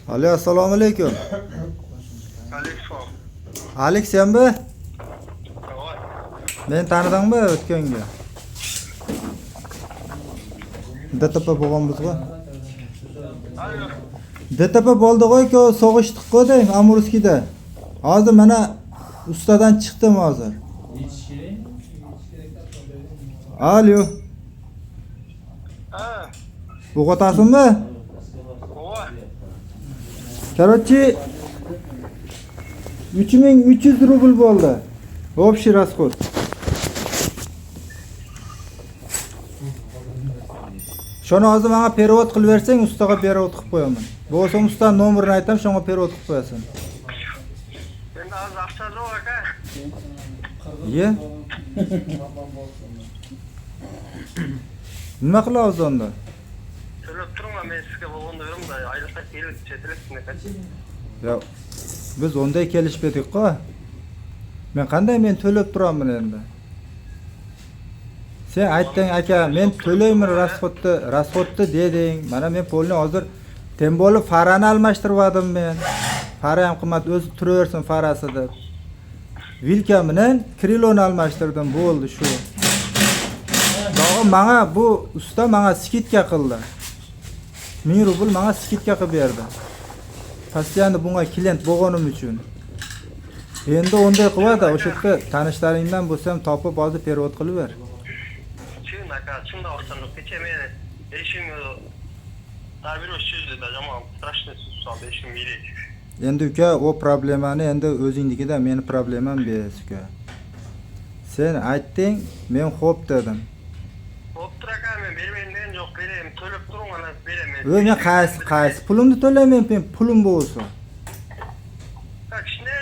Alo, assalomu alaykum. Aleyküm. Alik senmi? Voy. Men tanidingmi o'tganga? DTP bo'lganmiz-ku. Alo. DTP bo'ldi-ku, so'g'ishdik-ku deng, Amurskida. Hozir mana ustadan chiqdim hozir. Alo. Ha. Bo'g'otasizmi? Voy. Короче, 3300 rubl bo'ldi. Общий расход. Shuni hozir menga perevod qilib bersang, ustaga perevod qilib qo'yaman. Bo'lsa usta nomerini aytam, shunga perevod qilib qo'yasan. Endi hozir aqcha yo'q aka. Ye? Nima qilamiz onda? To'lab turma, men sizga bo'lganda berimda, oylikqa kelib chetilibmi aka. Ya, biz onday kelishmadik-ku. Men qanday to'lab turaman endi? Sen aytding aka, men to'layman rasxodni deding. Mana men polni hozir tembolib farani almashtirdim men. Fara ham qimmat, o'zi turaversin farasi deb. Vilka bilan kriloni almashtirdim, bo'ldi shu. Dog'im menga bu usta menga skitka qildi. 1000 rubl menga skitka qilib berdi. Постоянно bunga klient bo'lganim uchun. Endi onday qiladi, o'sha yerda tanishlaringdan bo'lsam topib hozir perevod qilib ber. Чын aka, чында орсаң, kecha men eshim tabir so'zdi da, jamon страшный so'z eshim yirik. Endi uka, o problemani endi o'zingnikida, meni problemam bes uka. Sen aytding, men xo'p dedim. Bo'ptir aka, men bermayman, yo'q berayim, to'lab turing, ana beraman. Men qaysi pulimni to'layman, men pulim bo'lsa. Bak shunday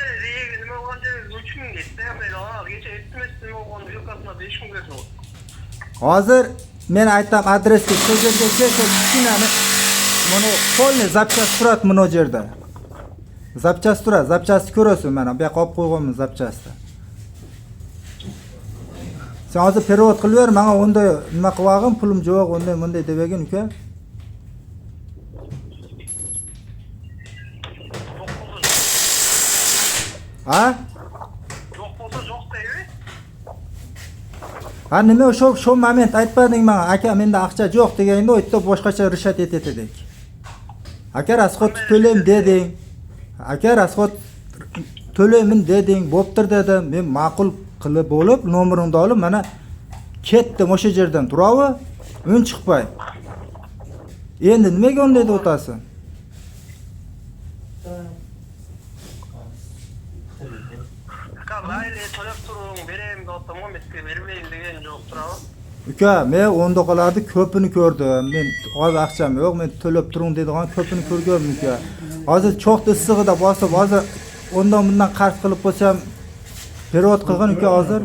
nima bo'lganda 3000 ketdi, men kecha aytdim, bo'lganda yo'qasma 5000 berdim. Hozir men aytam adresga so'zga kichkinani mana polni zapchast turadi mana bu yerda. Zapchast turadi, zapchastni ko'rasan mana bu yoqqa olib qo'yganman zapchastni. Sen hozir perevod qilib ber, menga unda nima qilvag'im, pulim yo'q, bunday debegin uka. Ha? Yo'q bo'lsa yo'q deydi. Ha nima shu moment aytmading menga, aka menda aqcha yo'q deganda u yerda boshqacha rishat etedik. Aka rasxod to'layman deding. Aka rasxod to'layman deding, bo'ptir dedim. Men ma'qul qilib bo'lib, nomeringni olib mana ketdim o'sha yerdan turavi, un chiqmay. Endi nimaga unday deb o'tasan? Aka, mayli to'lab turing, berayim deb men sizga bermayman degan yo'q turadi. Uka, men o'ndoqalarni ko'pini ko'rdim. Men hozir aqcham yo'q, men to'lab turing deydigan ko'pini ko'rganman uka. Hozir cho'qda issig'ida bosib, hozir undan bundan qarz qilib qo'ysam, perevod qilgan uka hozir.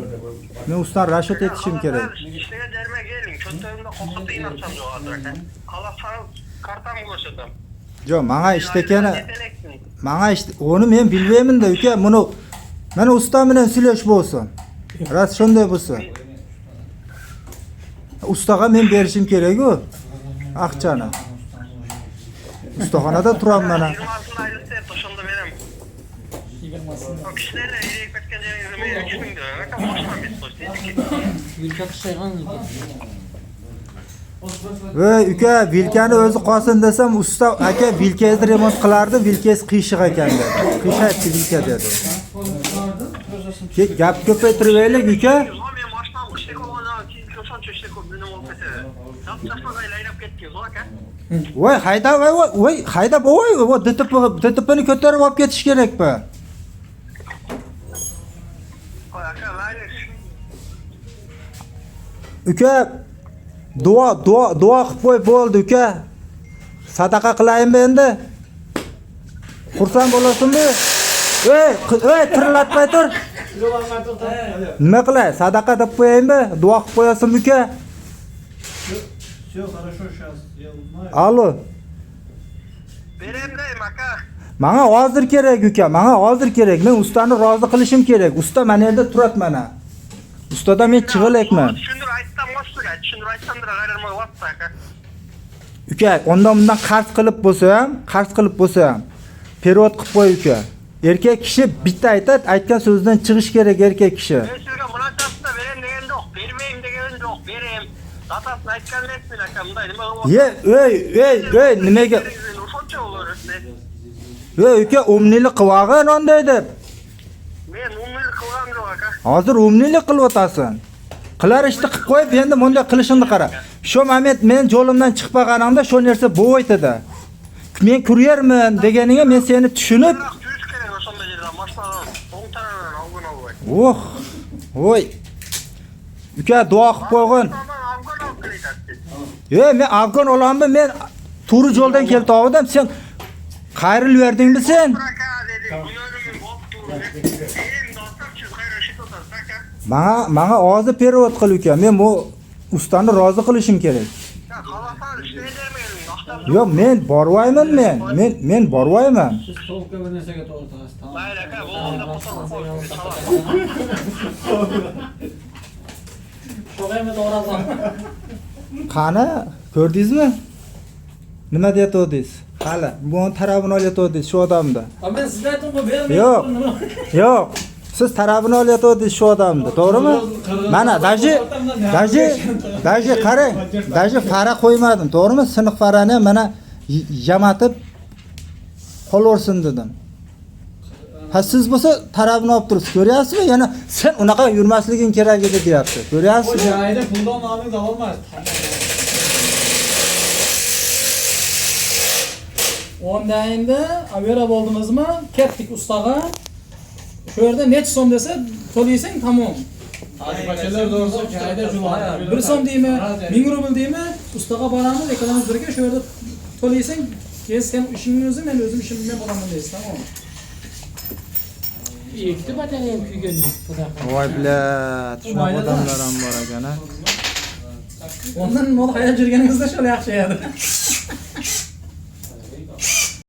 Men ustan rashod etishim kerak. Ishga jarma keling, cho'ntagimda qo'qitib inaqcham yo'q hozir aka. Qalasam kartamni ko'rsatam. Yo'q, menga ishtekani, menga uni men bilmayman-da uka. Mana usta bilan sulash bo'lsin. Ras shunday bo'lsa. Ustaga men berishim kerak-ku. Aqchani. Ustaxonada turaman mana. 20 aylikda to'shonda beraman. 20 O kishilarga yirik ketgan joyingizda men 3000 deyman. Aka, boshqa biz qo'ydik. Vilka qishaygan Voy uka, vilkani o'zi qolsin desam, usta aka vilkangizni remont qilardi, vilkangiz qiyshiq ekan dedi. Qiyshayapti vilka dedi. Gap ko'paytiraylik uka. Men boshdan qishlik olgandan keyin ko'shoncha ishlar ko'p nima bo'lib ketadi. Zapchastdan aylanib ketdingiz, aka. Voy hayda, voy DTPni ko'tarib olib ketish kerak-ku. Qo'y aka, mayli. Uka, duo qilib qo'y bo'ldi uka. Sadaqa qilayinmi endi? Xursand bo'lasizmi? Ey, tirilatmay tur. Nima qilay? Sadaqa deb qo'yaymi? Duo qilib qo'yasanmi uka? Все хорошо сейчас, я узнаю. Alo. Berayim deyim aka. Menga hozir kerak uka, menga hozir kerak. Men ustani rozi qilishim kerak. Usta mana yerda turadi mana. Ustada men chig'ilakman. Tushundir aytdim, o'shiga tushundir aytsamdir, g'ayrimga vaqt aka. Uka, undan bundan qarz qilib bo'lsa ham, perevod qilib qo'y uka. Erkak kishi bitta aytadi, aytgan so'zdan chiqish kerak erkak kishi. Men sizga bunaqasini beren degan yo'q, bermayim degan yo'q, berem. Datasini aytgan emasman aka, bunday nima qilib Ey, nimaga? O'shancha bo'lar. Uka, umnilik qilvag'in onday deb. Men umnilik qilgam yo'q aka. Hozir umnilik qilib o'tasan. Qilar ishni qilib qo'yib, endi bunday qilishingni qara. Shu moment men yo'limdan chiqib qolganimda shu narsa bo'ytida. Men kuryerman deganiga men seni tushunib, Yurish kerak o'shanda yerdan mashinadan o'ng tarafdan olgan olay. voy. Uka, duo qilib qo'ygin. Men afg'on olamni men to'g'ri yo'ldan kelib topdim. Sen qayrilib verdingmi sen? Menga ozi perevod qil uka. Men bu ustani rozi qilishim kerak. Yo'q, men borvayman men borvayman. Siz sovuqqa bir narsaga to'g'ri taqasiz. Tamam. Mayli aka, bo'lganda fotoqolib Sho'g'aymi to'g'ri. Qani, ko'rdingizmi? Nima deyotdingiz? Hali, bu tarafini olyotdingiz shu odamda. Men sizga aytdim-ku, bermayman. Yo'q. Siz tarafini olyotdingiz shu odamda, to'g'rimi? Mana daji qarang. Daji fara qo'ymadim, to'g'rimi? Siniq farani mana yamatib qolaversin dedim. Ha, siz bo'lsa tarafini olib turibsiz, ko'ryapsizmi? Yana sen unaqa yurmasliging kerak edi deyapti. O Ko'ryapsizmi? joyda puldan noming ololmas. 10 endi avera bo'ldimizmi? Ketdik ustaga. Shu yerda necha so'm desa, to'laysang tamom. Hozirchalar doğrusu joyda juvoy. 1 so'm deymi? 1000 rubl deymi? Ustaga boramiz, ikkalamiz birga shu yerda to'laysang, keyin sen ishingni o'zi, men o'zim ishimni bo'laman deysiz, tamom. Ikkita batareya kuygan bunaqa. Voy bilat, shunaqa odamlar ham bor ekan-a. Ondan nol hayal jirganingizda shol yaxshi edi.